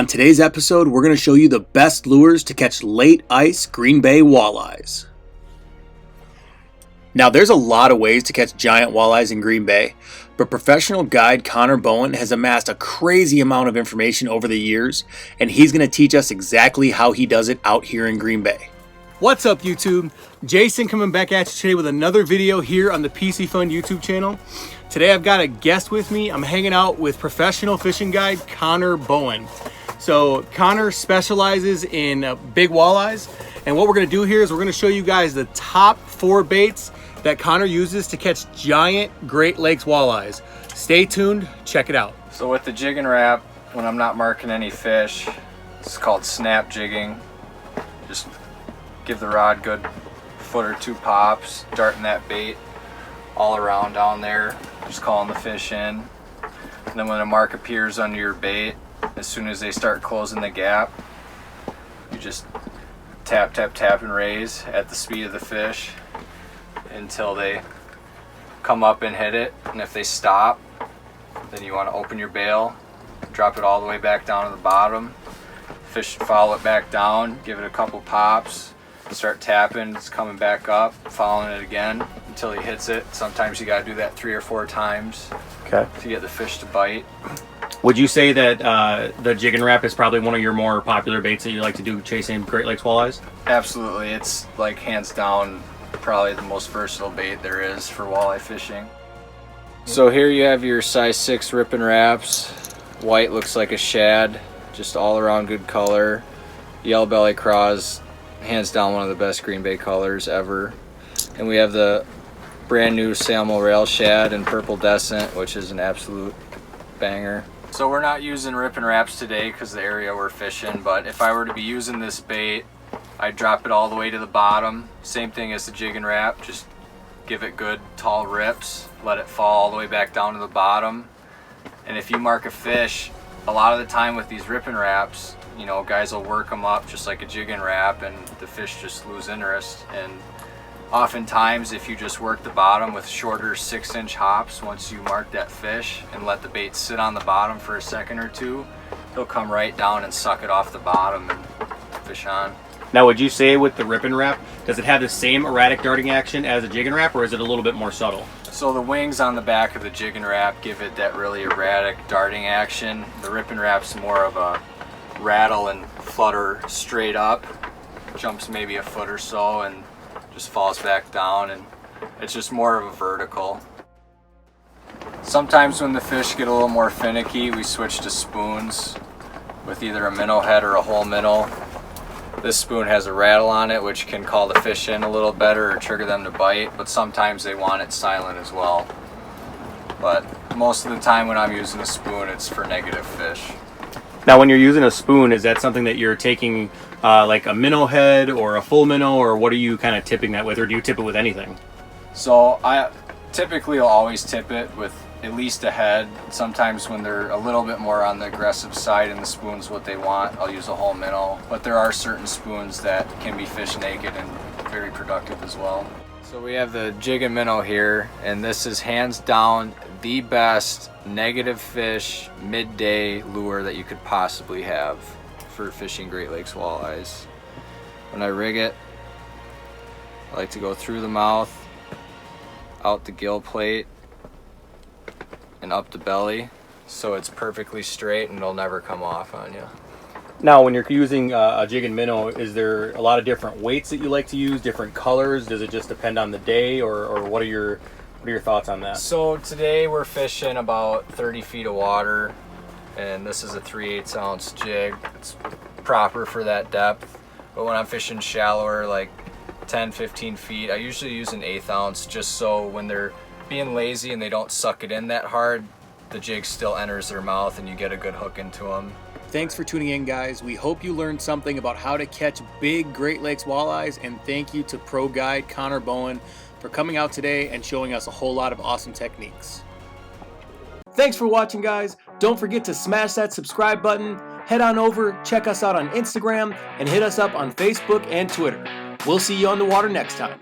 On today's episode, we're going to show you the best lures to catch late ice Green Bay walleyes. Now, there's a lot of ways to catch giant walleyes in Green Bay, but professional guide Connor Bowen has amassed a crazy amount of information over the years, and he's going to teach us exactly how he does it out here in Green Bay. What's up, YouTube? Jason coming back at you today with another video here on the Piscifun YouTube channel. Today I've got a guest with me. I'm hanging out with professional fishing guide Connor Bowen. So Connor specializes in big walleyes, and what we're going to do here is we're going to show you guys the top 4 baits that Connor uses to catch giant Great Lakes walleyes. Stay tuned, check it out. So with the Jigging Wrap, when I'm not marking any fish, it's called snap jigging. Just give the rod good foot or 2 pops, darting that bait all around down there, just calling the fish in. And then when a mark appears under your bait, as soon as they start closing the gap, you just tap, tap, tap and raise at the speed of the fish until they come up and hit it. And if they stop, then you want to open your bail, drop it all the way back down to the bottom. Fish follow it back down, give it a couple pops, start tapping, it's coming back up, following it again until he hits it. Sometimes you got to do that 3 or 4 times to get the fish to bite. Would you say that the Jigging Wrap is probably one of your more popular baits that you like to do chasing Great Lakes walleyes? Absolutely. It's like hands down probably the most versatile bait there is for walleye fishing. So here you have your size 6 ripping wraps. White looks like a shad, just all around good color. Yellow belly craws, hands down one of the best Green Bay colors ever. And we have the brand new Salmo rail shad in purple descent, which is an absolute banger. So we're not using ripping wraps today because the area we're fishing, but if I were to be using this bait, I'd drop it all the way to the bottom. Same thing as the Jigging Wrap, just give it good tall rips, let it fall all the way back down to the bottom. And if you mark a fish, a lot of the time with these ripping wraps, you know, guys will work them up just like a Jigging Wrap and the fish just lose interest. And oftentimes if you just work the bottom with shorter 6-inch hops, once you mark that fish and let the bait sit on the bottom for a second or 2, he'll come right down and suck it off the bottom and fish on. Now, would you say with the ripping wrap, does it have the same erratic darting action as a Jigging Wrap, or is it a little bit more subtle? So the wings on the back of the Jigging Wrap give it that really erratic darting action. The ripping wrap's more of a rattle and flutter straight up, jumps maybe a foot or so and just falls back down, and it's just more of a vertical. Sometimes when the fish get a little more finicky, we switch to spoons with either a minnow head or a whole minnow. This spoon has a rattle on it, which can call the fish in a little better or trigger them to bite, but sometimes they want it silent as well. But most of the time when I'm using a spoon, it's for negative fish. Now, when you're using a spoon, is that something that you're taking like a minnow head or a full minnow, or what are you kind of tipping that with, or do you tip it with anything? So I typically will always tip it with at least a head. Sometimes when they're a little bit more on the aggressive side and the spoon's what they want, I'll use a whole minnow. But there are certain spoons that can be fish naked and very productive as well. So we have the Jig Minnow here, and this is hands down the best negative fish midday lure that you could possibly have for fishing Great Lakes walleyes. When I rig it, I like to go through the mouth, out the gill plate, and up the belly, so it's perfectly straight and it'll never come off on you. Now, when you're using a Jig and Minnow, is there a lot of different weights that you like to use, different colors? Does it just depend on the day, or what are your thoughts on that? So today we're fishing about 30 feet of water, and this is a 3/8 ounce jig. It's proper for that depth, but when I'm fishing shallower, like 10-15 feet, I usually use an 1/8 ounce, just so when they're being lazy and they don't suck it in that hard, the jig still enters their mouth and you get a good hook into them. Thanks for tuning in, guys. We hope you learned something about how to catch big Great Lakes walleyes, and thank you to pro guide Connor Bowen for coming out today and showing us a whole lot of awesome techniques. Thanks for watching, guys. Don't forget to smash that subscribe button. Head on over, check us out on Instagram, and hit us up on Facebook and Twitter. We'll see you on the water next time.